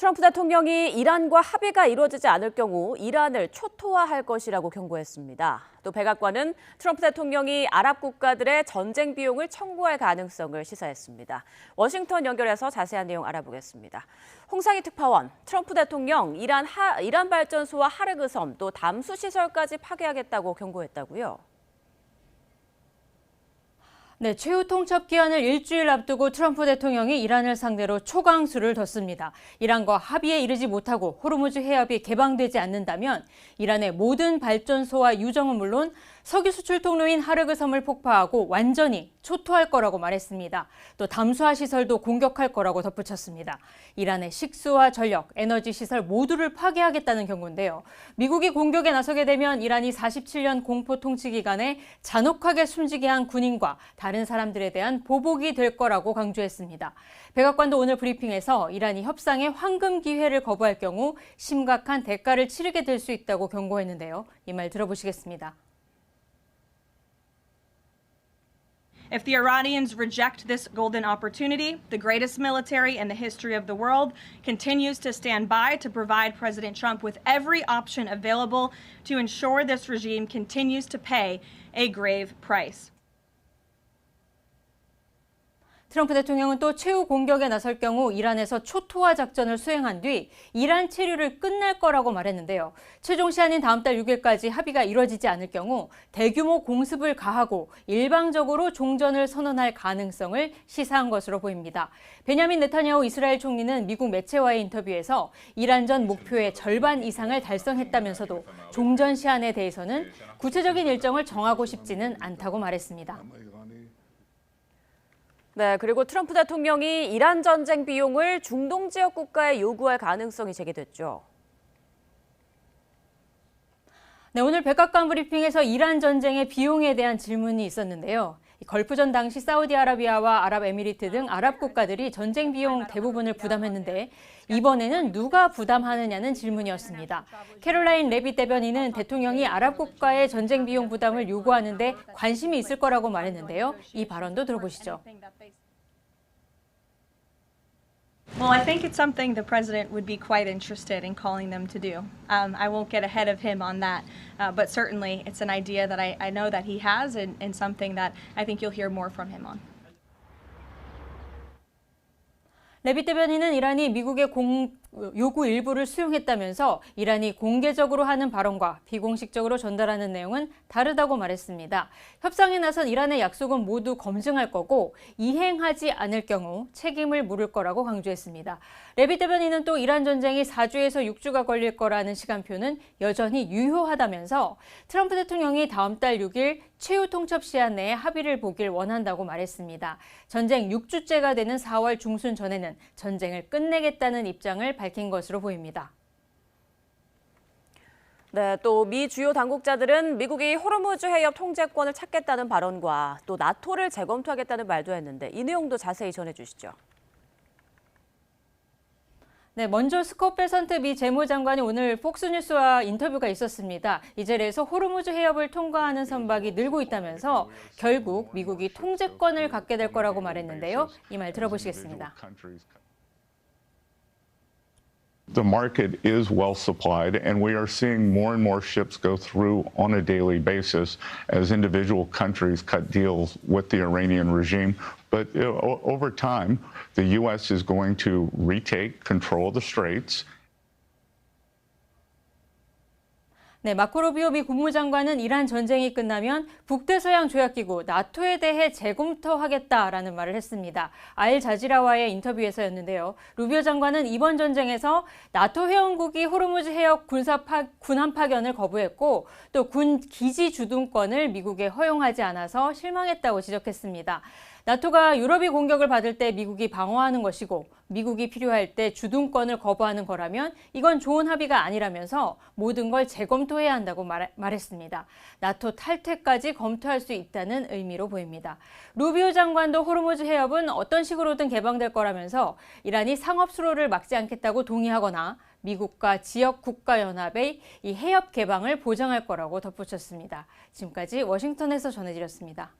트럼프 대통령이 이란과 합의가 이루어지지 않을 경우 이란을 초토화할 것이라고 경고했습니다. 또 백악관은 트럼프 대통령이 아랍 국가들의 전쟁 비용을 청구할 가능성을 시사했습니다. 워싱턴 연결해서 자세한 내용 알아보겠습니다. 홍상희 특파원, 트럼프 대통령 이란 발전소와 하르그 섬 또 담수 시설까지 파괴하겠다고 경고했다고요? 네, 최후 통첩 기한을 일주일 앞두고 트럼프 대통령이 이란을 상대로 초강수를 뒀습니다. 이란과 합의에 이르지 못하고 호르무즈 해협이 개방되지 않는다면 이란의 모든 발전소와 유정은 물론 석유 수출 통로인 하르그 섬을 폭파하고 완전히 초토할 거라고 말했습니다. 또 담수화 시설도 공격할 거라고 덧붙였습니다. 이란의 식수와 전력, 에너지 시설 모두를 파괴하겠다는 경고인데요. 미국이 공격에 나서게 되면 이란이 47년 공포 통치 기간에 잔혹하게 숨지게 한 군인과 다른 사람들에 대한 보복이 될 거라고 강조했습니다. 백악관도 오늘 브리핑에서 이란이 협상의 황금 기회를 거부할 경우 심각한 대가를 치르게 될 수 있다고 경고했는데요. 이 말 들어보시겠습니다. If the Iranians reject this golden opportunity, the greatest military in the history of the world continues to stand by to provide President Trump with every option available to ensure this regime continues to pay a grave price. 트럼프 대통령은 또 최후 공격에 나설 경우 이란에서 초토화 작전을 수행한 뒤 이란 체류를 끝낼 거라고 말했는데요. 최종 시한인 다음 달 6일까지 합의가 이뤄지지 않을 경우 대규모 공습을 가하고 일방적으로 종전을 선언할 가능성을 시사한 것으로 보입니다. 베냐민 네타냐후 이스라엘 총리는 미국 매체와의 인터뷰에서 이란전 목표의 절반 이상을 달성했다면서도 종전 시한에 대해서는 구체적인 일정을 정하고 싶지는 않다고 말했습니다. 네, 그리고 트럼프 대통령이 이란 전쟁 비용을 중동 지역 국가에 요구할 가능성이 제기됐죠. 네, 오늘 백악관 브리핑에서 이란 전쟁의 비용에 대한 질문이 있었는데요. 걸프전 당시 사우디아라비아와 아랍에미리트 등 아랍 국가들이 전쟁 비용 대부분을 부담했는데 이번에는 누가 부담하느냐는 질문이었습니다. 캐롤라인 레빗 대변인은 대통령이 아랍 국가의 전쟁 비용 부담을 요구하는데 관심이 있을 거라고 말했는데요. 이 발언도 들어보시죠. Well, I think it's something the president would be quite interested in calling them to do. I won't get ahead of him on that, but certainly it's an idea that I know that he has and something that I think you'll hear more from him on. 레빗 대변인은 이란이 미국의 요구 일부를 수용했다면서 이란이 공개적으로 하는 발언과 비공식적으로 전달하는 내용은 다르다고 말했습니다. 협상에 나선 이란의 약속은 모두 검증할 거고 이행하지 않을 경우 책임을 물을 거라고 강조했습니다. 레빗 대변인은 또 이란 전쟁이 4주에서 6주가 걸릴 거라는 시간표는 여전히 유효하다면서 트럼프 대통령이 다음 달 6일 최후 통첩 시한 내에 합의를 보길 원한다고 말했습니다. 전쟁 6주째가 되는 4월 중순 전에는 전쟁을 끝내겠다는 입장을 밝힌 것으로 보입니다. 네, 또 미 주요 당국자들은 미국이 호르무즈 해협 통제권을 찾겠다는 발언과 또 나토를 재검토하겠다는 말도 했는데 이 내용도 자세히 전해주시죠. 네, 먼저 스콧 베선트 미 재무장관이 오늘 폭스뉴스와 인터뷰가 있었습니다. 이 자리에서 호르무즈 해협을 통과하는 선박이 늘고 있다면서 결국 미국이 통제권을 갖게 될 거라고 말했는데요. 이 말 들어보시겠습니다. The market is well supplied, and we are seeing more and more ships go through on a daily basis as individual countries cut deals with the Iranian regime. But over time, the U.S. is going to retake control of the straits. 네, 마코 루비오 미 국무장관은 이란 전쟁이 끝나면 북대서양 조약기구 나토에 대해 재검토하겠다라는 말을 했습니다. 알자지라와의 인터뷰에서였는데요. 루비오 장관은 이번 전쟁에서 나토 회원국이 호르무즈 해협 군함 파견을 거부했고 또 군 기지 주둔권을 미국에 허용하지 않아서 실망했다고 지적했습니다. 나토가 유럽이 공격을 받을 때 미국이 방어하는 것이고 미국이 필요할 때 주둔권을 거부하는 거라면 이건 좋은 합의가 아니라면서 모든 걸 재검토해야 한다고 말했습니다. 나토 탈퇴까지 검토할 수 있다는 의미로 보입니다. 루비오 장관도 호르무즈 해협은 어떤 식으로든 개방될 거라면서 이란이 상업 수로를 막지 않겠다고 동의하거나 미국과 지역 국가연합의 이 해협 개방을 보장할 거라고 덧붙였습니다. 지금까지 워싱턴에서 전해드렸습니다.